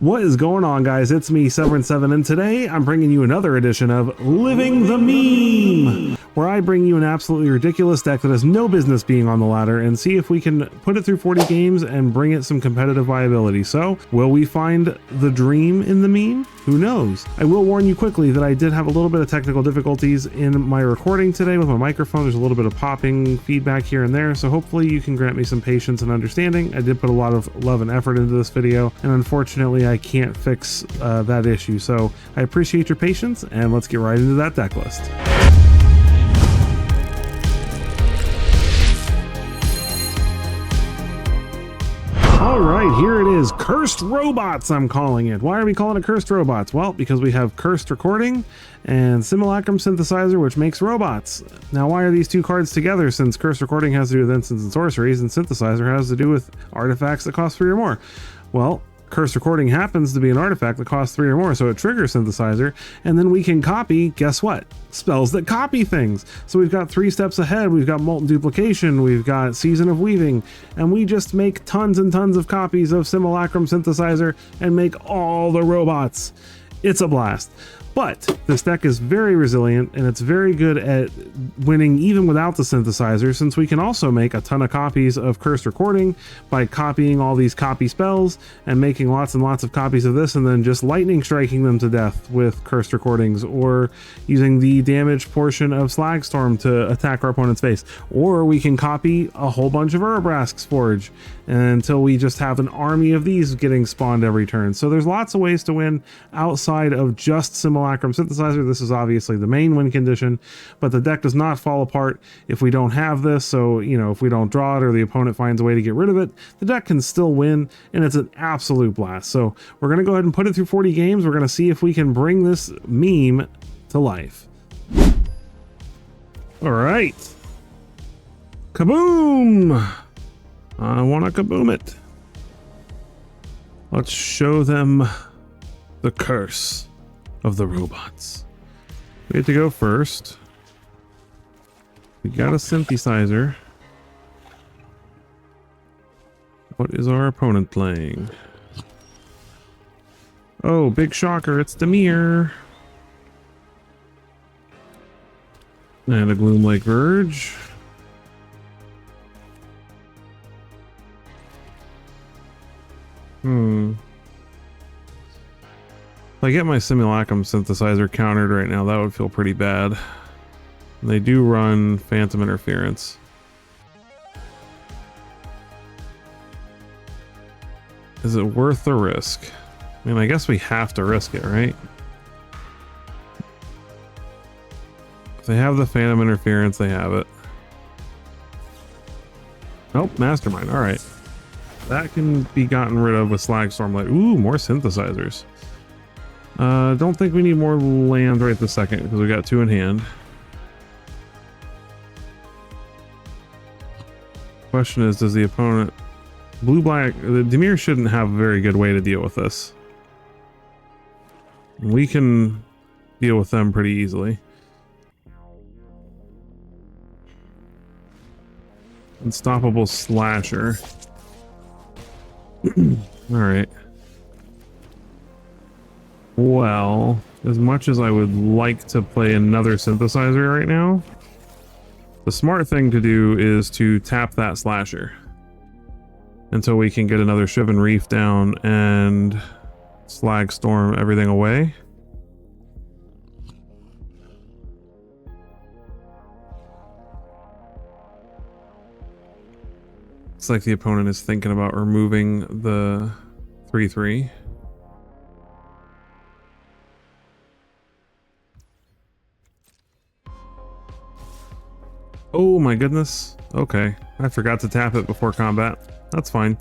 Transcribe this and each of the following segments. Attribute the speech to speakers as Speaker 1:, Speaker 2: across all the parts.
Speaker 1: What is going on, guys? It's me, Severin7, and today I'm bringing you another edition of Living the Meme, where I bring you an absolutely ridiculous deck that has no business being on the ladder and see if we can put it through 40 games and bring it some competitive viability. So, will we find the dream in the meme? Who knows? I will warn you quickly that I did have a little bit of technical difficulties in my recording today with my microphone. There's a little bit of popping feedback here and there, so hopefully you can grant me some patience and understanding. I did put a lot of love and effort into this video, and unfortunately I can't fix that issue. So I appreciate your patience, and let's get right into that deck list. Alright, here it is. Cursed Robots, I'm calling it. Why are we calling it Cursed Robots? Well, because we have Cursed Recording and Simulacrum Synthesizer, which makes robots. Now, why are these two cards together, since Cursed Recording has to do with instants and sorceries, and Synthesizer has to do with artifacts that cost 3 or more? Well, Cursed Recording happens to be an artifact that costs 3 or more, so it triggers Synthesizer, and then we can copy, guess what? Spells that copy things. So we've got 3 steps ahead. We've got Molten Duplication, we've got Season of Weaving, and we just make tons and tons of copies of Simulacrum Synthesizer and make all the robots. It's a blast. But this deck is very resilient, and it's very good at winning even without the synthesizer, since we can also make a ton of copies of Cursed Recording by copying all these copy spells and making lots and lots of copies of this, and then just lightning striking them to death with Cursed Recordings, or using the damage portion of Slagstorm to attack our opponent's face. Or we can copy a whole bunch of Urabrask's Forge until we just have an army of these getting spawned every turn. So there's lots of ways to win outside of just Simulacrum Synthesizer. This is obviously the main win condition, but the deck does not fall apart if we don't have this. So, you know, if we don't draw it or the opponent finds a way to get rid of it, the deck can still win, and it's an absolute blast. So we're going to go ahead and put it through 40 games. We're going to see if we can bring this meme to life. All right. Kaboom! I want to kaboom it. Let's show them the curse of the robots. We have to go first. We got a synthesizer. What is our opponent playing? Oh, big shocker, it's Demir. And a Gloom Lake Verge. If I get my Simulacrum Synthesizer countered right now, that would feel pretty bad. They do run Phantom Interference. Is it worth the risk? I mean, I guess we have to risk it, right? If they have the Phantom Interference, they have it. Nope, Mastermind, alright. That can be gotten rid of with Slagstorm. Like, ooh, more synthesizers. Don't think we need more land right this second because we got 2 in hand. Question is, does the opponent blue-black? The Demir shouldn't have a very good way to deal with this. We can deal with them pretty easily. Unstoppable Slasher. Alright. Well, as much as I would like to play another synthesizer right now, the smart thing to do is to tap that Slasher until we can get another Shivan Reef down and Slagstorm everything away. It's like the opponent is thinking about removing the 3/3. Oh my goodness. Okay, I forgot to tap it before combat. That's fine.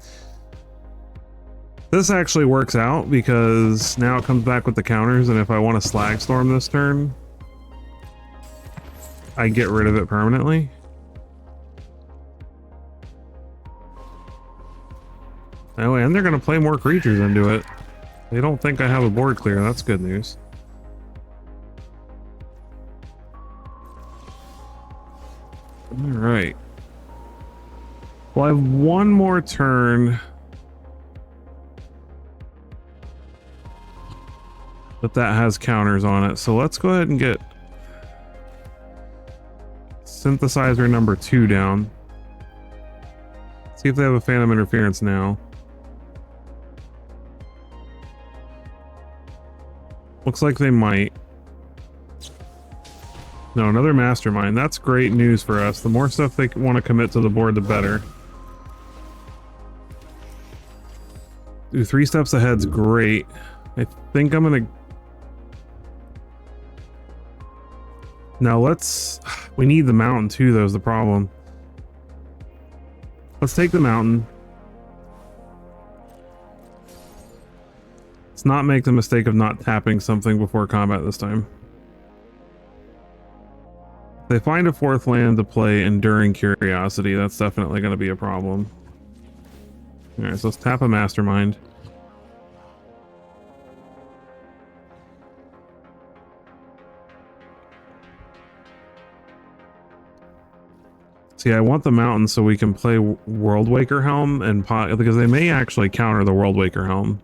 Speaker 1: This actually works out because now it comes back with the counters, and if I want to Slagstorm this turn, I get rid of it permanently. Oh, and they're going to play more creatures into it. They don't think I have a board clear. That's good news. Alright. Well, I have one more turn but that has counters on it. So let's go ahead and get synthesizer number 2 down. See if they have a phantom interference now. Looks like they might. No, another mastermind. That's great news for us. The more stuff they want to commit to the board, the better. Ooh, 3 steps ahead's great. I think I'm gonna... Now let's... We need the mountain too, though, is the problem. Let's take the mountain. Let's not make the mistake of not tapping something before combat this time. If they find a 4th land to play Enduring Curiosity, that's definitely going to be a problem. Alright, so let's tap a Mastermind. See, I want the mountain so we can play Worldwaker Helm and because they may actually counter the Worldwaker Helm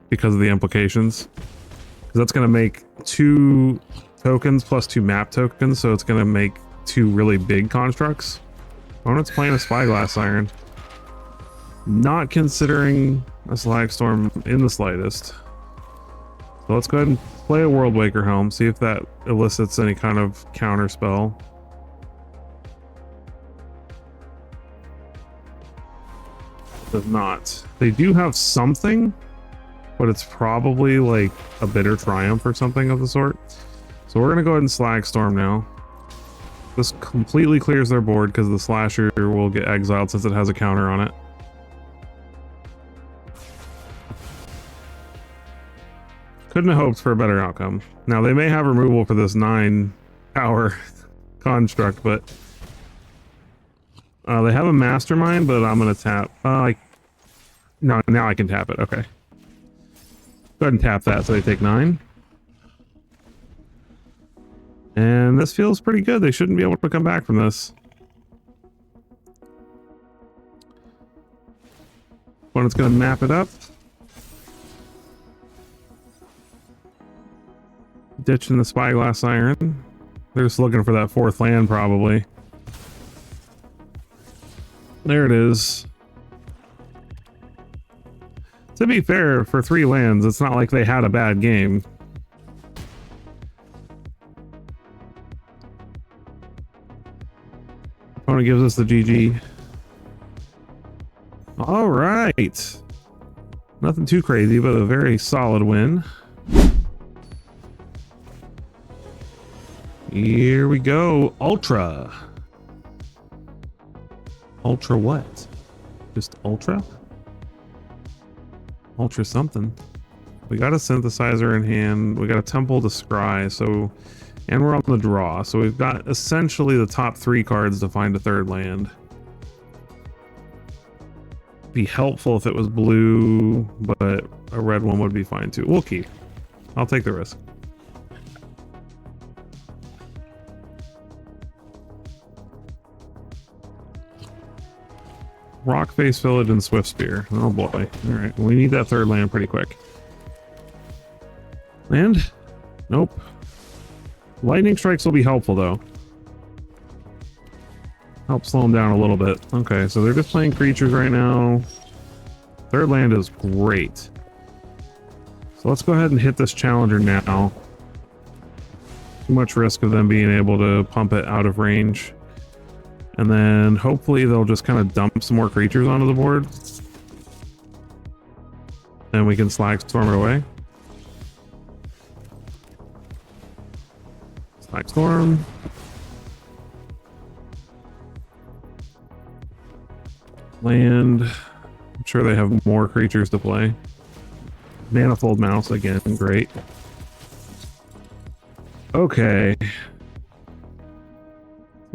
Speaker 1: because of the implications. Because that's going to make 2 tokens plus 2 map tokens, so it's going to make 2 really big constructs. Opponent's playing a Spyglass Siren. Not considering a Slagstorm in the slightest. So let's go ahead and play a Worldwaker Helm, see if that elicits any kind of counter spell. Does not. They do have something, but it's probably like a Bitter Triumph or something of the sort. So we're gonna go ahead and Slagstorm now. This completely clears their board because the Slasher will get exiled since it has a counter on it. Couldn't have hoped for a better outcome. Now they may have removal for this 9-power construct, but they have a Mastermind, but I'm gonna tap. No, now I can tap it. Okay. Go ahead and tap that so they take 9. And this feels pretty good. They shouldn't be able to come back from this. Opponent's gonna map it up. Ditching the Spyglass Siren. They're just looking for that 4th land, probably. There it is. To be fair, for 3 lands, it's not like they had a bad game. Opponent gives us the GG. All right. Nothing too crazy, but a very solid win. Here we go. Ultra. Ultra what? Just Ultra? Ultra something. We got a Synthesizer in hand. We got a Temple to Scry. So, and we're on the draw. So we've got essentially the top 3 cards to find a 3rd land. Be helpful if it was blue, but a red one would be fine too. We'll keep. I'll take the risk. Rockface Village and Swift Spear. Oh boy. Alright, we need that 3rd land pretty quick. Land? Nope. Lightning Strikes will be helpful though. Help slow them down a little bit. Okay, so they're just playing creatures right now. 3rd land is great. So let's go ahead and hit this Challenger now. Too much risk of them being able to pump it out of range. And then hopefully they'll just kind of dump some more creatures onto the board. Then we can Slagstorm it away. Slagstorm. Land. I'm sure they have more creatures to play. Manifold Mouse again, great. Okay.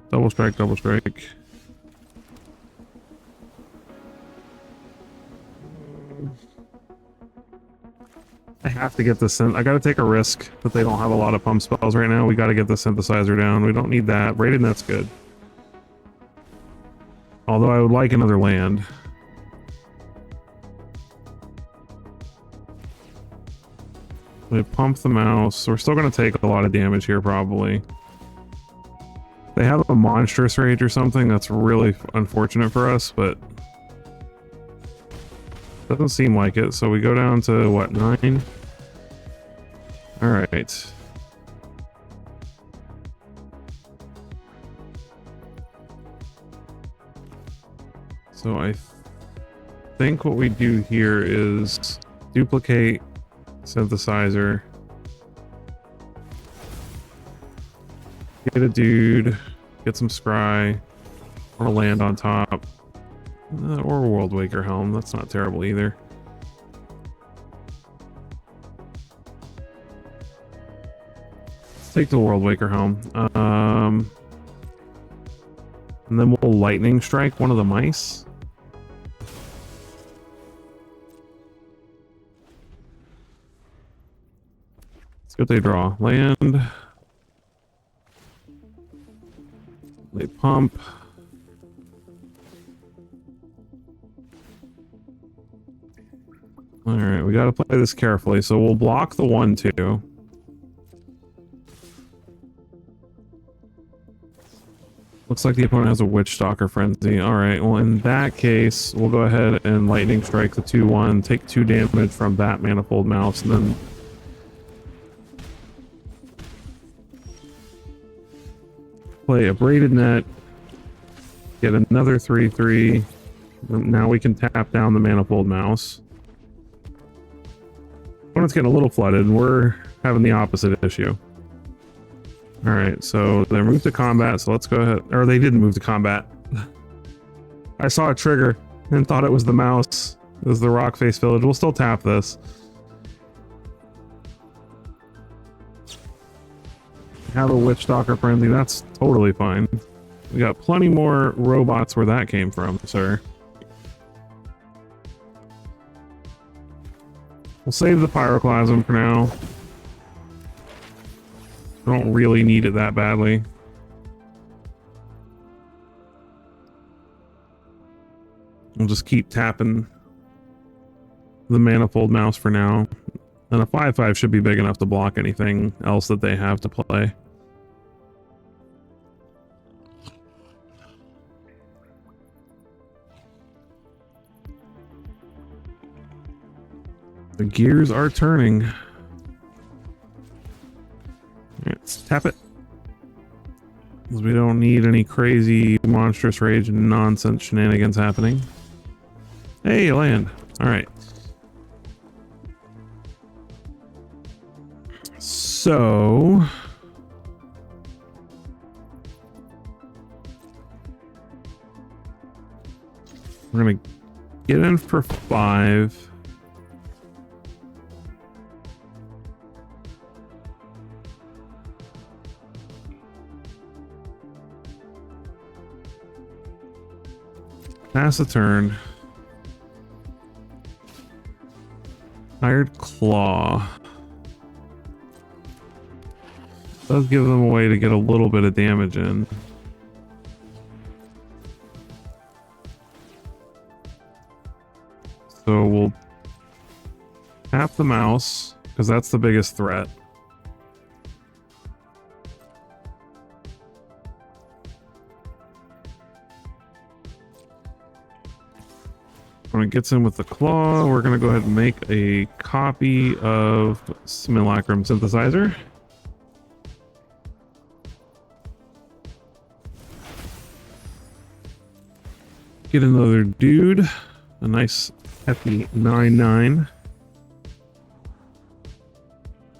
Speaker 1: Double strike, double strike. I have to get this in. I gotta take a risk that they don't have a lot of pump spells right now. We gotta get the Synthesizer down. We don't need that. Rated Net's good. Although I would like another land. We pump the mouse. We're still going to take a lot of damage here, probably. They have a monstrous rage or something. That's really unfortunate for us, but doesn't seem like it. So we go down to what, 9? All right. So I think what we do here is duplicate synthesizer. Get a dude, get some scry, or a land on top, or a World Waker helm. That's not terrible either. Let's take the World Waker helm. And then we'll lightning strike one of the mice. Let's go. They draw land. They pump. All right, we got to play this carefully. So we'll block the 1/2. Looks like the opponent has a Witch Stalker Frenzy. All right, well, in that case, we'll go ahead and lightning strike the 2/1, take 2 damage from that Manifold Mouse, and then play a Braided Net, get another 3/3. Now we can tap down the Manifold Mouse. Opponent's getting a little flooded, and we're having the opposite issue. All right, so they're moved to combat, so let's go ahead. Or they didn't move to combat. I saw a trigger and thought it was the mouse. It was the Rock Face Village. We'll still tap this. Have a Witch Stalker Frenzy. That's totally fine. We got plenty more robots where that came from, sir. We'll save the Pyroclasm for now. I don't really need it that badly. We'll just keep tapping the Manifold Mouse for now. And a 5/5 should be big enough to block anything else that they have to play. The gears are turning. Let's tap it. Because we don't need any crazy monstrous rage nonsense shenanigans happening. Hey, land. Alright. So we're gonna get in for 5. Pass a turn. Hired Claw. Does give them a way to get a little bit of damage in. So we'll tap the mouse, because that's the biggest threat. When it gets in with the claw, we're going to go ahead and make a copy of Simulacrum Synthesizer. Get another dude, a nice hefty 9/9.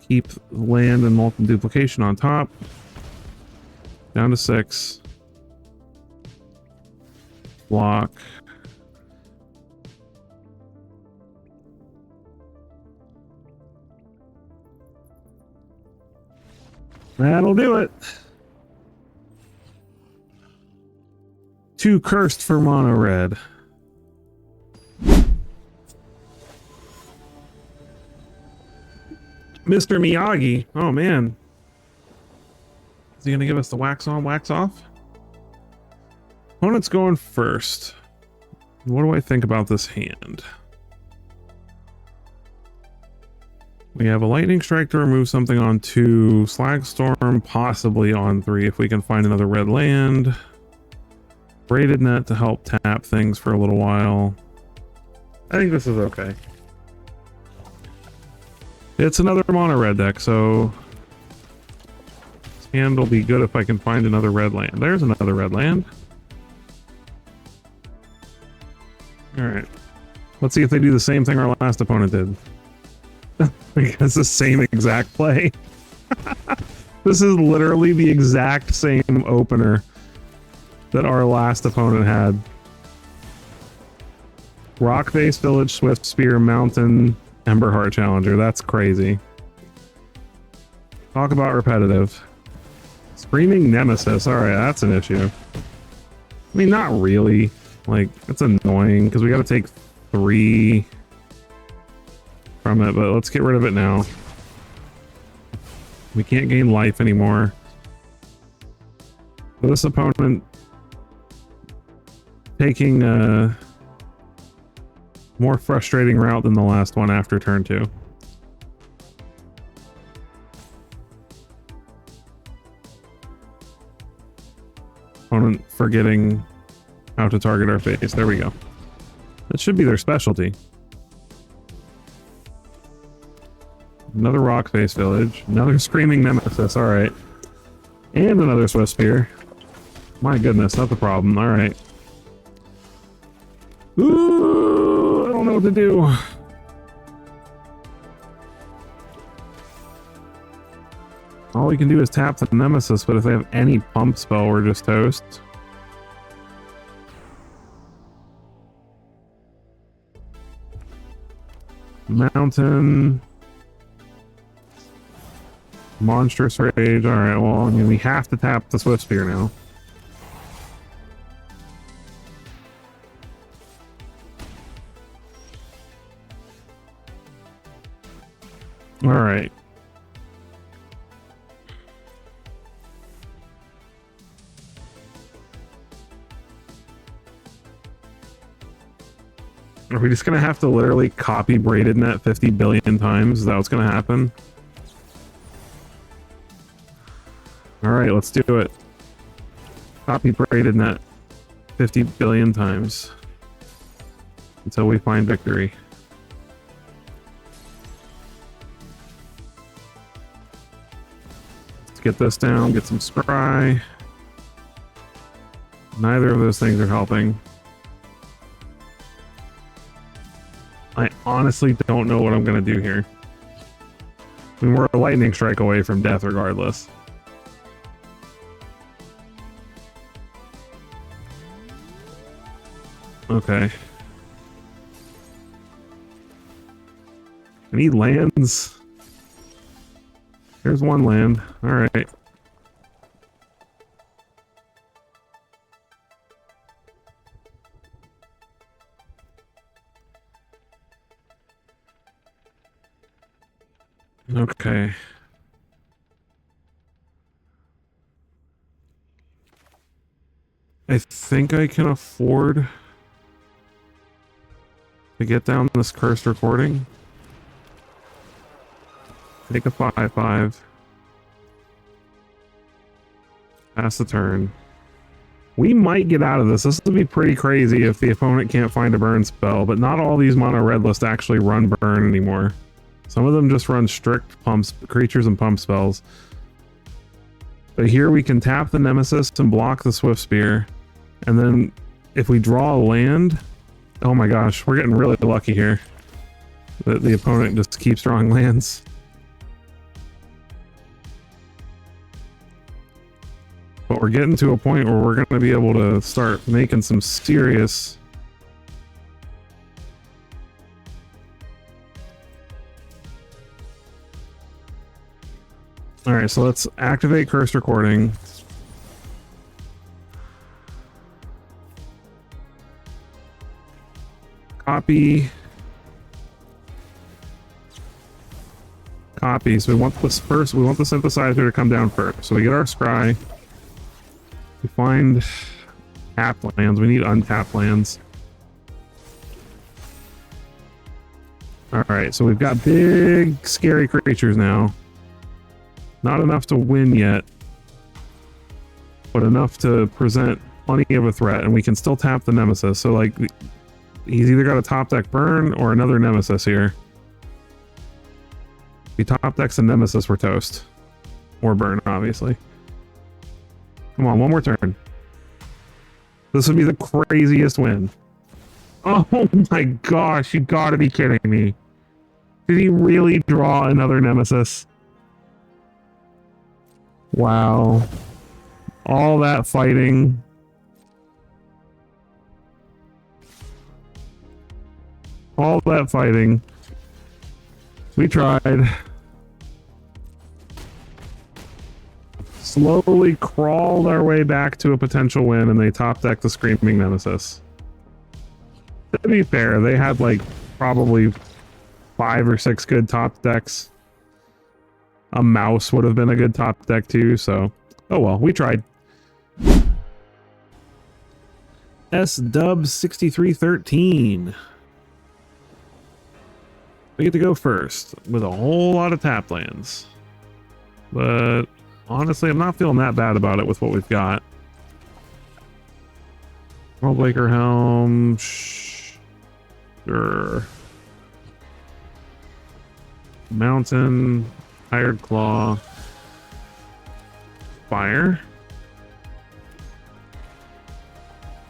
Speaker 1: Keep land and multi-duplication on top. Down to 6. Block. That'll do it. 2 cursed for mono red. Mr. Miyagi. Oh man. Is he gonna give us the wax on, wax off? Opponent's going first. What do I think about this hand? We have a lightning strike to remove something on 2, slag storm possibly on 3 if we can find another red land. Braided net to help tap things for a little while. I think this is okay. It's another mono red deck, so this hand will be good if I can find another red land. There's another red land. Alright. Let's see if they do the same thing our last opponent did. It's the same exact play. This is literally the exact same opener that our last opponent had. Rock Face, Village, Swift Spear, Mountain, Emberheart Challenger. That's crazy. Talk about repetitive. Screaming Nemesis. Alright, that's an issue. I mean, not really. Like, it's annoying because we got to take 3 from it, but let's get rid of it now. We can't gain life anymore. So this opponent taking a more frustrating route than the last one after turn 2. Opponent forgetting how to target our face. There we go. That should be their specialty. Another Rock Face Village. Another Screaming Nemesis. Alright. And another Swift Spear. My goodness, that's a problem. Alright. Ooh, I don't know what to do. All we can do is tap the Nemesis, but if they have any pump spell, we're just toast. Mountain. Monstrous Rage. Alright, well, I mean, we have to tap the Swift Spear now. Alright. Are we just gonna have to literally copy Braided Net 50 billion times? Is that what's gonna happen? Alright, let's do it. Copy Braided Net 50 billion times. Until we find victory. Let's get this down, get some scry. Neither of those things are helping. I honestly don't know what I'm gonna do here. I mean, we're a lightning strike away from death regardless. Okay. I need lands. Here's one land. Alright. Okay. I think I can afford to get down this cursed recording. Take a 5/5. Pass the turn. We might get out of this. This would be pretty crazy if the opponent can't find a burn spell, but not all these mono red lists actually run burn anymore. Some of them just run strict pumps, creatures and pump spells. But here we can tap the Nemesis and block the Swift Spear. And then if we draw a land, oh my gosh, we're getting really lucky here. The opponent just keeps drawing lands. But we're getting to a point where we're going to be able to start making some serious... Alright, so let's activate Cursed Recording. Copy. Copy. So we want this first, we want the synthesizer to come down first. So we get our scry. We find tapped lands. We need untapped lands. Alright, so we've got big, scary creatures now. Not enough to win yet, but enough to present plenty of a threat, and we can still tap the Nemesis. So, like, he's either got a top deck burn or another Nemesis here. If he top decks a Nemesis, we're toast. Or burn, obviously. Come on, one more turn. This would be the craziest win. Oh my gosh, you gotta be kidding me. Did he really draw another Nemesis? Wow. All that fighting. All that fighting. We tried. Slowly crawled our way back to a potential win, and they top decked the Screaming Nemesis. To be fair, they had like probably 5 or 6 good top decks. A mouse would have been a good top deck too, so oh well, we tried. S-Dub6313. We get to go first with a whole lot of tap lands. But honestly, I'm not feeling that bad about it with what we've got. Worldbreaker Helm. Sure. Mountain. Hired Claw. Fire.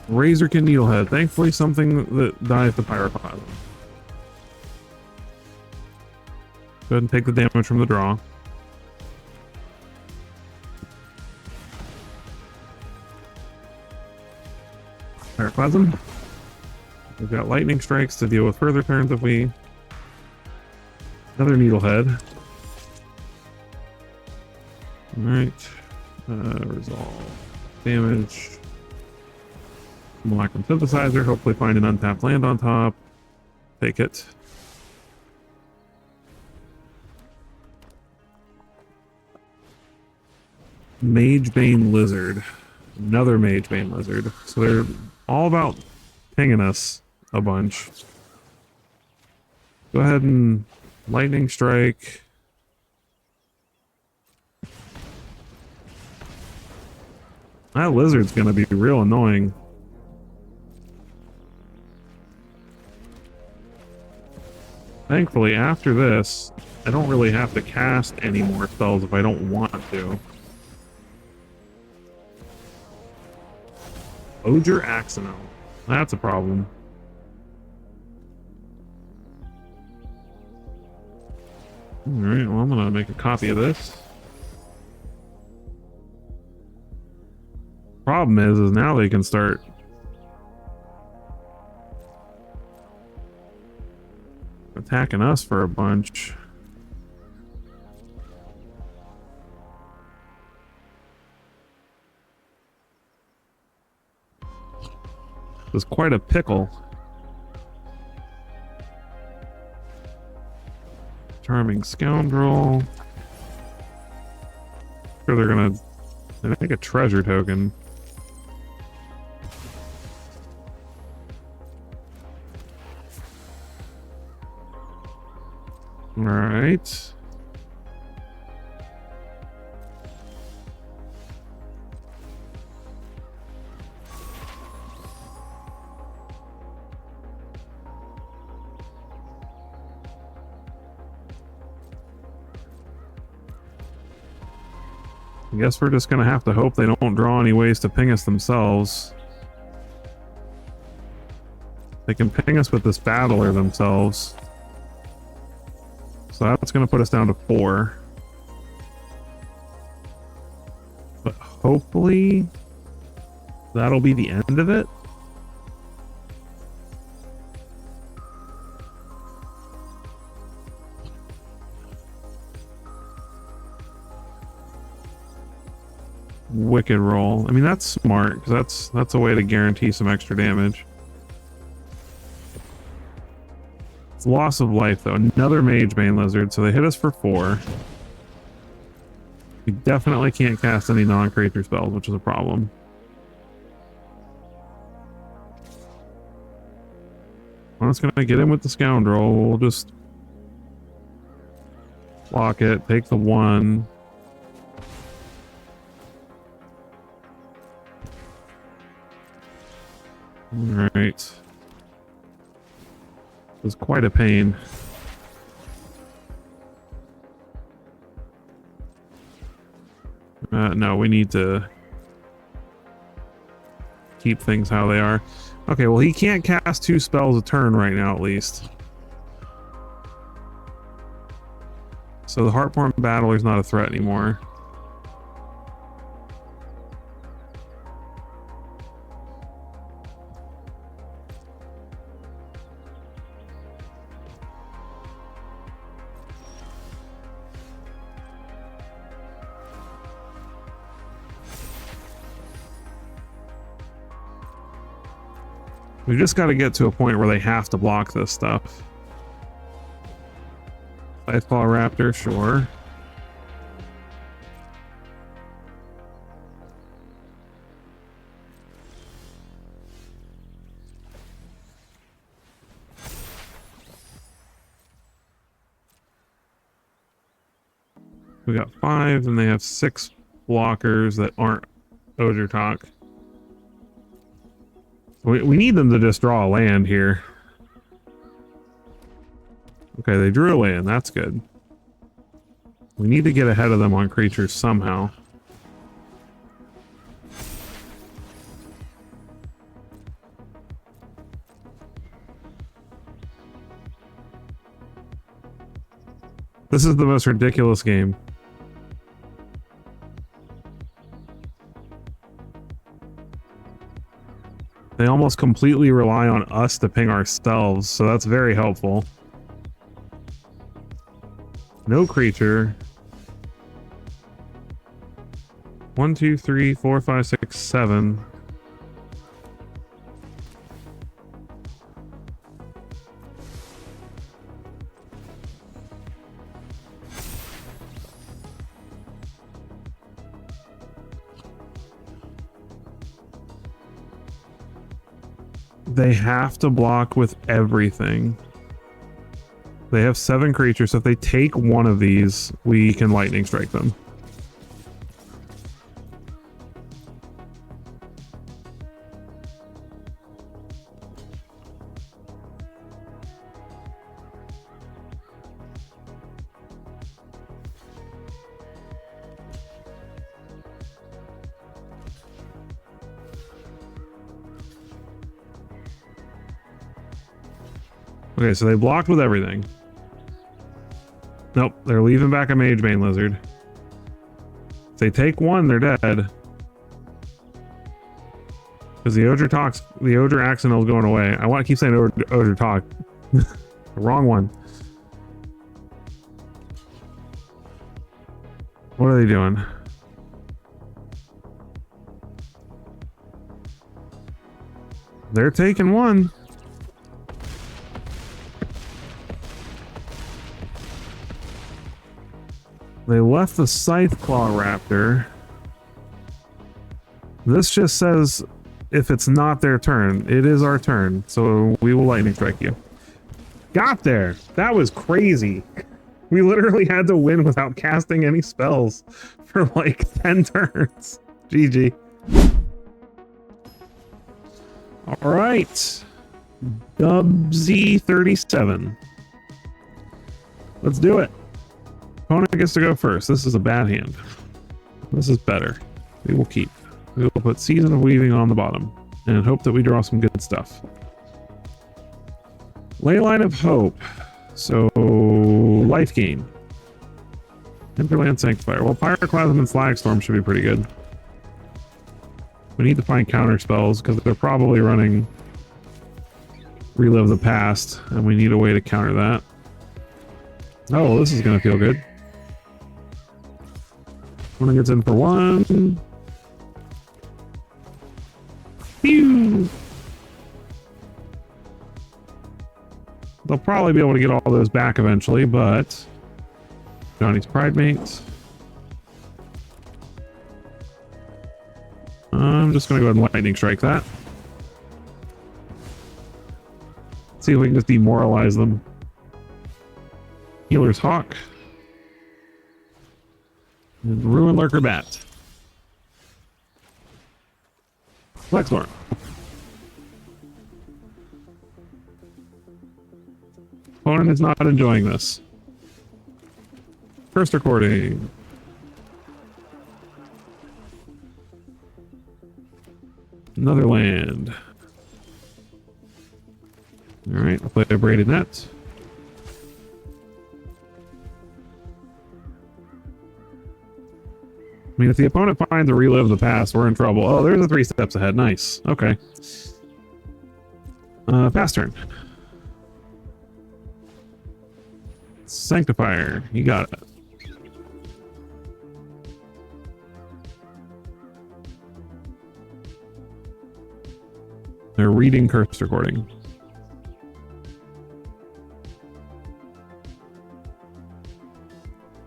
Speaker 1: Razorkin Needlehead. Thankfully something that dies to Pyroclasm. Go ahead and take the damage from the draw. Pyroclasm. We've got Lightning Strikes to deal with further turns if we... Another Needlehead. Alright. Resolve. Damage. Simulacrum Synthesizer. Hopefully find an untapped land on top. Take it. Magebane Lizard. Another Magebane Lizard. So they're all about pinging us a bunch. Go ahead and Lightning Strike. That lizard's gonna be real annoying. Thankfully, after this, I don't really have to cast any more spells if I don't want to. Oger Axonal. That's a problem. Alright, well, I'm gonna make a copy of this. Problem is now they can start attacking us for a bunch. It's quite a pickle. Charming Scoundrel. Sure, they're gonna make a treasure token. All right. I guess we're just gonna have to hope they don't draw any ways to ping us themselves. They can ping us with this battler themselves. So that's gonna put us down to 4. But hopefully that'll be the end of it. Wicked roll. I mean, that's smart, because that's a way to guarantee some extra damage. It's loss of life, though. Another Magebane Lizard, so they hit us for 4. We definitely can't cast any non-creature spells, which is a problem. I'm just gonna get in with the Scoundrel. We'll just Block it. Take the 1. All right. It was quite a pain. No, we need to keep things how they are. Okay, well, he can't cast 2 spells a turn right now, at least. So the Heartborn Battler is not a threat anymore. We just got to get to a point where they have to block this stuff. Scytheclaw Raptor, sure. We got 5, and they have 6 blockers that aren't Ojurtalk. We need them to just draw a land here. Okay, they drew a land. That's good. We need to get ahead of them on creatures somehow. This is the most ridiculous game. They almost completely rely on us to ping ourselves, so that's very helpful. No creature. 1, 2, 3, 4, 5, 6, 7. They have to block with everything. They have 7 creatures, so if they take one of these, we can lightning strike them. Okay, so they blocked with everything. Nope, they're leaving back a Mage Bane Lizard. If they take one, they're dead. Because the Odor Accidental is going away. I want to keep saying Odor Talk. The wrong one. What are they doing? They're taking one. They left the Scytheclaw Raptor. This just says if it's not their turn, it is our turn, so we will lightning strike you. Got there! That was crazy. We literally had to win without casting any spells for like 10 turns. GG. Alright. Dubsy37. Let's do it. Opponent gets to go first. This is a bad hand. This is better. We will keep. We will put Season of Weaving on the bottom and hope that we draw some good stuff. Leyline of Hope. So, life gain. Timberland Sanctifier. Well, Pyroclasm and Slagstorm should be pretty good. We need to find counter spells because they're probably running Relive the Past, and we need a way to counter that. Oh, this is going to feel good. One gets in for 1. Pew! They'll probably be able to get all those back eventually, but Johnny's Pridemate. I'm just going to go ahead and lightning strike that. See if we can just demoralize them. Healer's Hawk. And Ruin Lurker Bat. Flexstorm. Opponent is not enjoying this. First recording. Another land. Alright, I'll play a Braided Net. I mean, if the opponent finds a Relive the Past, we're in trouble. Oh, there's a 3 steps ahead. Nice. Okay. Pass turn. Sanctifier. You got it. They're reading Curse Recording.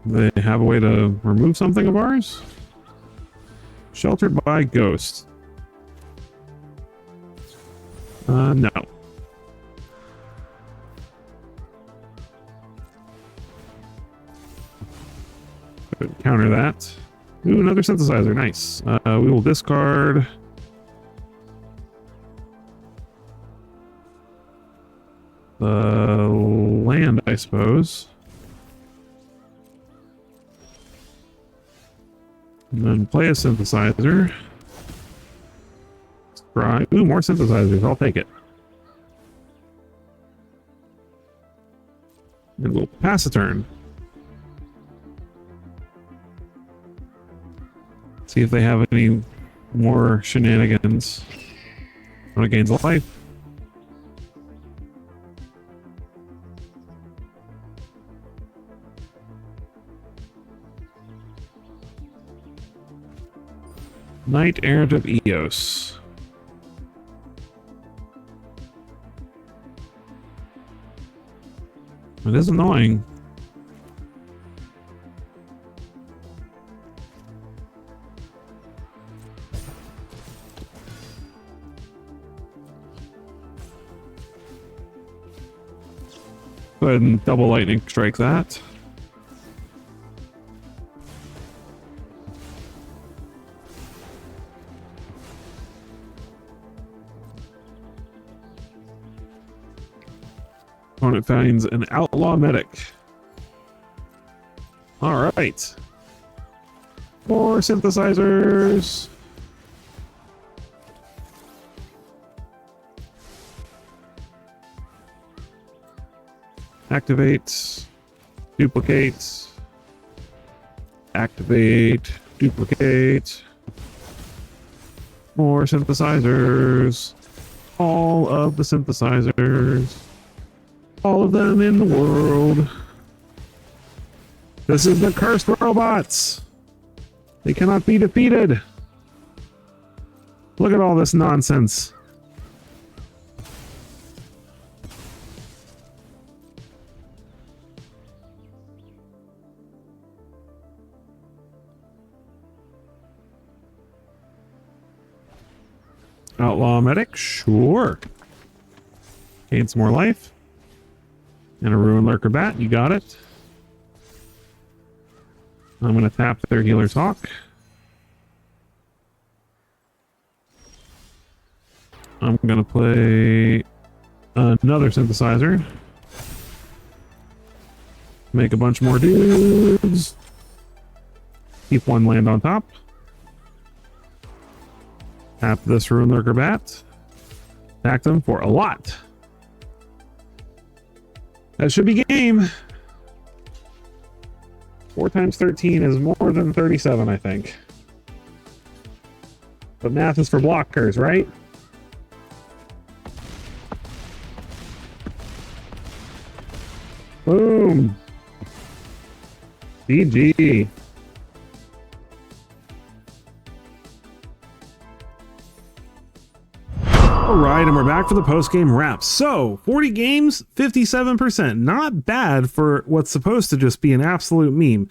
Speaker 1: They have a way to remove something of ours? Sheltered by Ghost. No. Counter that. Ooh, another synthesizer. Nice. We will discard the land, I suppose. And then play a synthesizer. Try. Ooh, more synthesizers. I'll take it. And we'll pass a turn. See if they have any more shenanigans. When it gains a life. Knight Errant of Eos. It is annoying. Go ahead and double lightning strike that. Opponent finds an outlaw medic. All right. 4 synthesizers. Activate. Duplicate. Activate. Duplicate. More synthesizers. All of the synthesizers. All of them in the world. This is the cursed robots. They cannot be defeated. Look at all this nonsense. Outlaw medic, sure. Gain some more life. And a Ruin Lurker Bat, you got it. I'm going to tap their Healer's Hawk. I'm going to play another synthesizer. Make a bunch more dudes. Keep 1 land on top. Tap this Ruin Lurker Bat. Attack them for a lot. That should be game. 4 times 13 is more than 37, I think. But math is for blockers, right? Boom. GG. All right, and we're back for the post-game wrap. So, 40 games, 57%. Not bad for what's supposed to just be an absolute meme.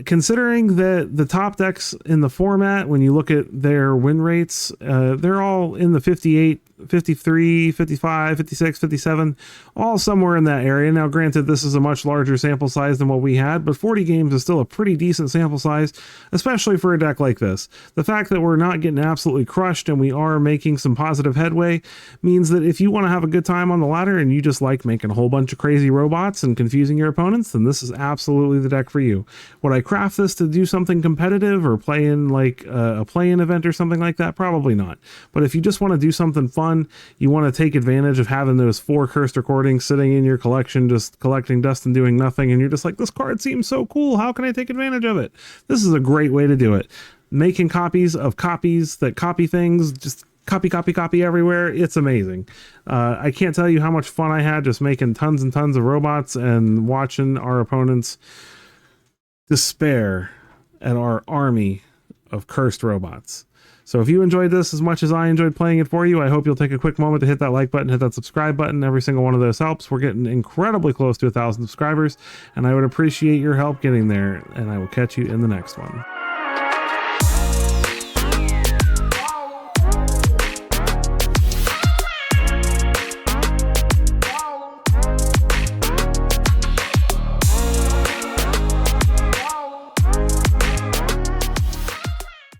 Speaker 1: Considering that the top decks in the format, when you look at their win rates, they're all in the 58 53, 55, 56, 57, all somewhere in that area. Now, granted, this is a much larger sample size than what we had, but 40 games is still a pretty decent sample size, especially for a deck like this. The fact that we're not getting absolutely crushed and we are making some positive headway means that if you want to have a good time on the ladder and you just like making a whole bunch of crazy robots and confusing your opponents, then this is absolutely the deck for you. Would I craft this to do something competitive or play in like a play-in event or something like that? Probably not. But if you just want to do something fun, you want to take advantage of having those 4 cursed recordings sitting in your collection, just collecting dust and doing nothing, and you're just like, this card seems so cool, how can I take advantage of it? This is a great way to do it. Making copies of copies that copy things, just copy everywhere. It's amazing. I can't tell you how much fun I had just making tons and tons of robots and watching our opponents despair at our army of cursed robots. So if you enjoyed this as much as I enjoyed playing it for you, I hope you'll take a quick moment to hit that like button, hit that subscribe button. Every single one of those helps. We're getting incredibly close to 1,000 subscribers, and I would appreciate your help getting there, and I will catch you in the next one.